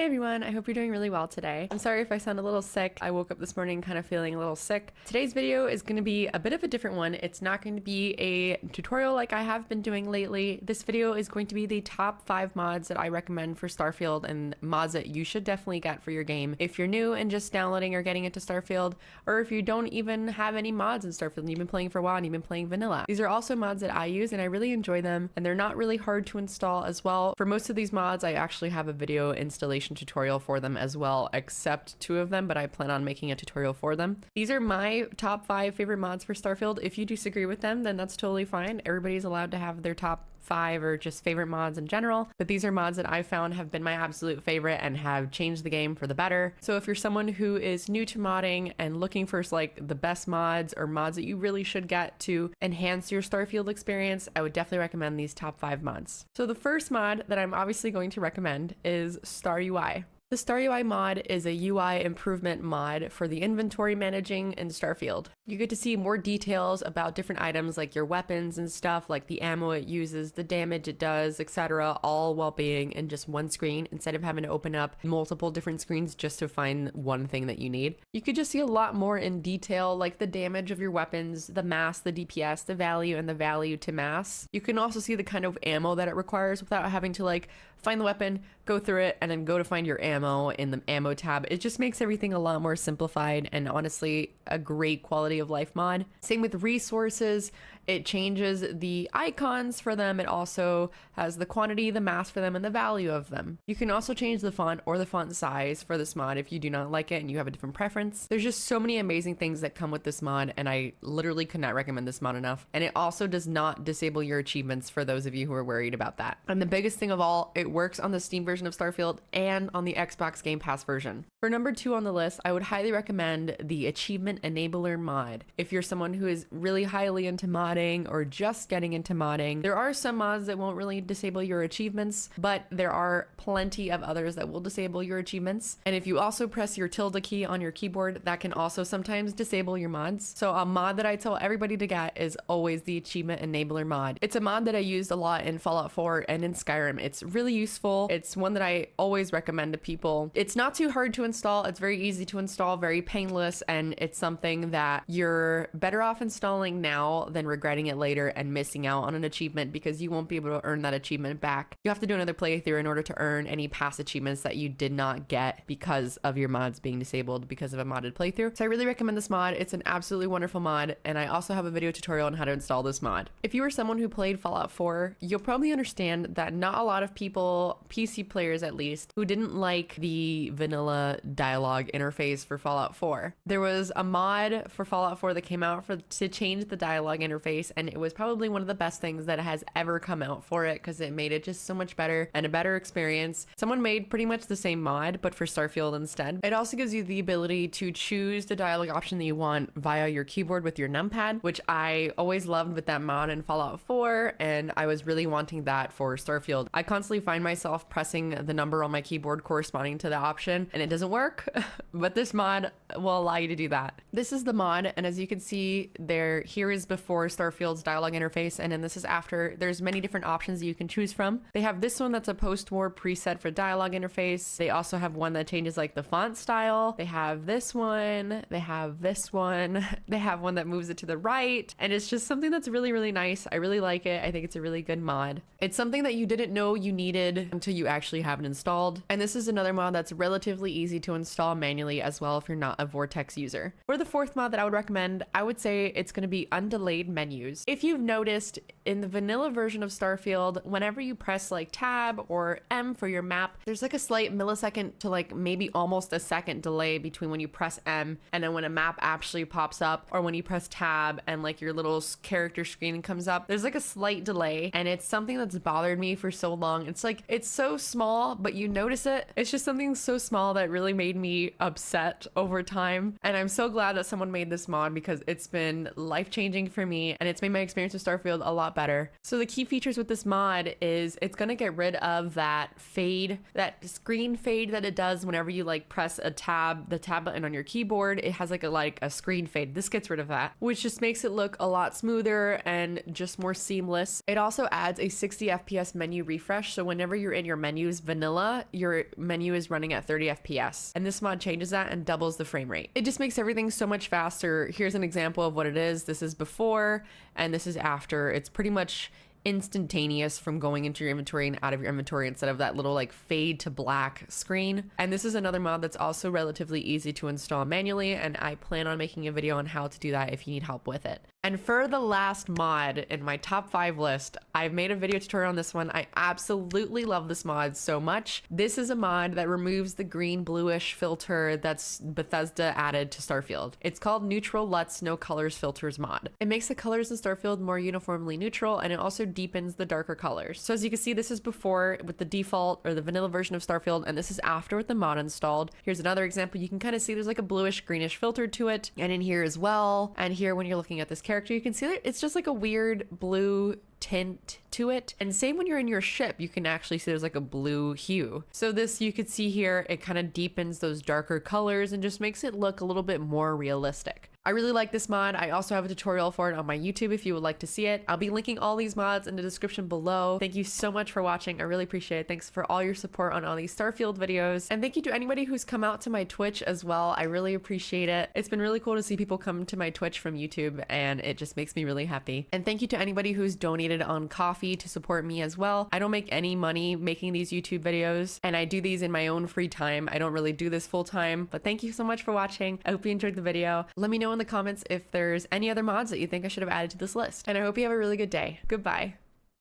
Hey everyone, I hope you're doing really well today. I'm sorry if I sound a little sick. I woke up this morning kind of feeling a little sick. Today's video is going to be a bit of a different one. It's not going to be a tutorial like I have been doing lately. This video is going to be the top 5 mods that I recommend for Starfield and mods that you should definitely get for your game if you're new and just downloading or getting into Starfield, or if you don't even have any mods in Starfield and you've been playing for a while and you've been playing vanilla. These are also mods that I use and I really enjoy them, and they're not really hard to install as well. For most of these mods, I actually have a video installation tutorial for them as well, except 2 of them, but I plan on making a tutorial for them. These are my top 5 favorite mods for Starfield. If you disagree with them, then that's totally fine. Everybody's allowed to have their top 5 or just favorite mods in general, but these are mods that I found have been my absolute favorite and have changed the game for the better. So if you're someone who is new to modding and looking for like the best mods or mods that you really should get to enhance your Starfield experience, I would definitely recommend these top 5 mods. So the first mod that I'm obviously going to recommend is StarUI. The StarUI mod is a UI improvement mod for the inventory managing in Starfield. You get to see more details about different items like your weapons and stuff, like the ammo it uses, the damage it does, etc., all while being in just one screen instead of having to open up multiple different screens just to find one thing that you need. You could just see a lot more in detail, like the damage of your weapons, the mass, the DPS, the value, and the value to mass. You can also see the kind of ammo that it requires without having to like find the weapon, go through it, and then go to find your ammo in the ammo tab. It just makes everything a lot more simplified and honestly a great quality of life mod. Same with resources. It changes the icons for them. It also has the quantity, the mass for them, and the value of them. You can also change the font or the font size for this mod if you do not like it and you have a different preference. There's just so many amazing things that come with this mod, and I literally could not recommend this mod enough. And it also does not disable your achievements for those of you who are worried about that. And the biggest thing of all, it works on the Steam version of Starfield and on the Xbox Game Pass version. For number 2 on the list, I would highly recommend the Achievement Enabler mod. If you're someone who is really highly into modding or just getting into modding, there are some mods that won't really disable your achievements, but there are plenty of others that will disable your achievements. And if you also press your tilde key on your keyboard, that can also sometimes disable your mods. So a mod that I tell everybody to get is always the Achievement Enabler mod. It's a mod that I used a lot in Fallout 4 and in Skyrim. It's really useful. It's one that I always recommend to people. It's not too hard to install. It's very easy to install, very painless, and it's something that you're better off installing now than regretting it later and missing out on an achievement, because you won't be able to earn that achievement back. You have to do another playthrough in order to earn any past achievements that you did not get because of your mods being disabled because of a modded playthrough. So I really recommend this mod. It's an absolutely wonderful mod, and I also have a video tutorial on how to install this mod. If you are someone who played Fallout 4, you'll probably understand that not a lot of people, PC players at least, who didn't like the vanilla dialogue interface for Fallout 4. There was a mod for Fallout 4 that came out to change the dialogue interface, and it was probably one of the best things that has ever come out for it because it made it just so much better and a better experience. Someone made pretty much the same mod but for Starfield instead. It also gives you the ability to choose the dialogue option that you want via your keyboard with your numpad, which I always loved with that mod in Fallout 4, and I was really wanting that for Starfield. I constantly find myself pressing the number on my keyboard corresponding to the option and it doesn't work, but this mod will allow you to do that. This is the mod, and as you can see there, here is before Starfield's dialogue interface, and then this is after. There's many different options that you can choose from. They have this one that's a post-war preset for dialogue interface. They also have one that changes like the font style. They have this one. They have this one. They have one that moves it to the right, and it's just something that's really, really nice. I really like it. I think it's a really good mod. It's something that you didn't know you needed until you actually have it installed. And this is another mod that's relatively easy to install manually as well if you're not a Vortex user. For the 4th mod that I would recommend, I would say it's going to be Undelayed Menus. If you've noticed, in the vanilla version of Starfield, whenever you press like tab or M for your map, there's like a slight millisecond to like maybe almost a second delay between when you press M and then when a map actually pops up, or when you press tab and like your little character screen comes up. There's like a slight delay, and it's something that's bothered me for so long. It's like, it's so small, but you notice it. It's just something so small that really made me upset over time. And I'm so glad that someone made this mod because it's been life-changing for me, and it's made my experience with Starfield a lot better. So the key features with this mod is it's going to get rid of that fade, that screen fade that it does whenever you like press the tab button on your keyboard. It has like a screen fade. This gets rid of that, which just makes it look a lot smoother and just more seamless. It also adds a 60 FPS menu refresh, so whenever you're in your menus vanilla, your menu is running at 30 FPS, and this mod changes that and doubles the frame rate. It just makes everything so much faster. Here's an example of what it is. This is before and this is after. It's pretty much instantaneous from going into your inventory and out of your inventory instead of that little like fade to black screen. And this is another mod that's also relatively easy to install manually, and I plan on making a video on how to do that if you need help with it. And for the last mod in my top 5 list, I've made a video tutorial on this one. I absolutely love this mod so much. This is a mod that removes the green bluish filter that's Bethesda added to Starfield. It's called Neutral LUTS No Colors Filters mod. It makes the colors in Starfield more uniformly neutral, and it also deepens the darker colors. So as you can see, this is before with the default or the vanilla version of Starfield, and this is after with the mod installed. Here's another example. You can kind of see there's like a bluish greenish filter to it, and in here as well. And here when you're looking at this character, you can see that it's just like a weird blue tint to it. And same when you're in your ship, you can actually see there's like a blue hue. So this, you could see here, it kind of deepens those darker colors and just makes it look a little bit more realistic. I really like this mod. I also have a tutorial for it on my YouTube if you would like to see it. I'll be linking all these mods in the description below. Thank you so much for watching. I really appreciate it. Thanks for all your support on all these Starfield videos. And thank you to anybody who's come out to my Twitch as well. I really appreciate it. It's been really cool to see people come to my Twitch from YouTube, and it just makes me really happy. And thank you to anybody who's donated on Coffee to support me as well. I don't make any money making these YouTube videos, and I do these in my own free time. I don't really do this full time, but thank you so much for watching. I hope you enjoyed the video. Let me know in the comments if there's any other mods that you think I should have added to this list. And I hope you have a really good day. Goodbye.